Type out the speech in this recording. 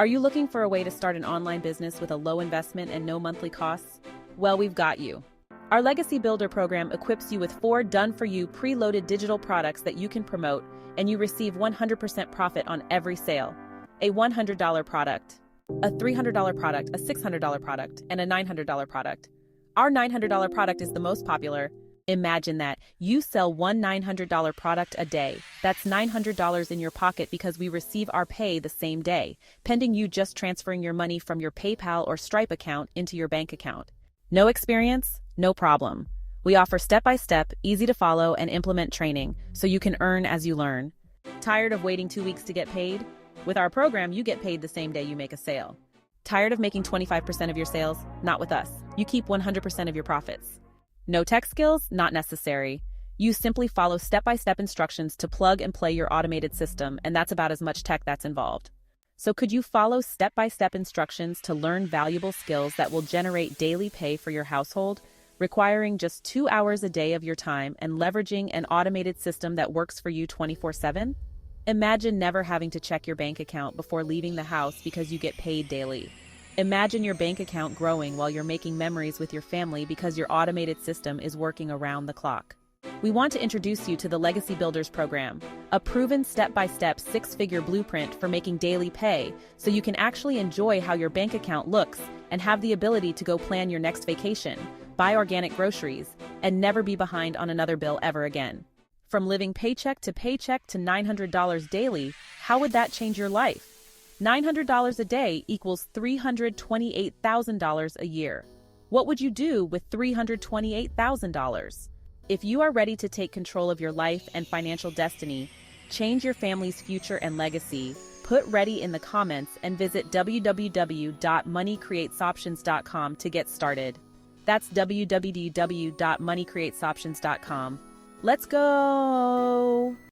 Are you looking for a way to start an online business with a low investment and no monthly costs? Well, we've got you. Our Legacy Builder program equips you with 4 done-for-you preloaded digital products that you can promote, and you receive 100% profit on every sale. A $100 product, a $300 product, a $600 product, and a $900 product. Our $900 product is the most popular. Imagine that. You sell one $900 product a day. That's $900 in your pocket because we receive our pay the same day, pending you just transferring your money from your PayPal or Stripe account into your bank account. No experience? No problem. We offer step-by-step, easy-to-follow, and implement training so you can earn as you learn. Tired of waiting 2 weeks to get paid? With our program, you get paid the same day you make a sale. Tired of making 25% of your sales? Not with us. You keep 100% of your profits. No tech skills? Not necessary. You simply follow step-by-step instructions to plug and play your automated system, and that's about as much tech that's involved. So could you follow step-by-step instructions to learn valuable skills that will generate daily pay for your household, requiring just 2 hours a day of your time and leveraging an automated system that works for you 24/7? Imagine never having to check your bank account before leaving the house because you get paid daily. Imagine your bank account growing while you're making memories with your family because your automated system is working around the clock. We want to introduce you to the Legacy Builders program, a proven step-by-step 6-figure blueprint for making daily pay so you can actually enjoy how your bank account looks and have the ability to go plan your next vacation, buy organic groceries, and never be behind on another bill ever again. From living paycheck to $900 daily, how would that change your life? $900 a day equals $328,000 a year. What would you do with $328,000? If you are ready to take control of your life and financial destiny, change your family's future and legacy, put ready in the comments and visit www.moneycreatesoptions.com to get started. That's www.moneycreatesoptions.com. Let's go!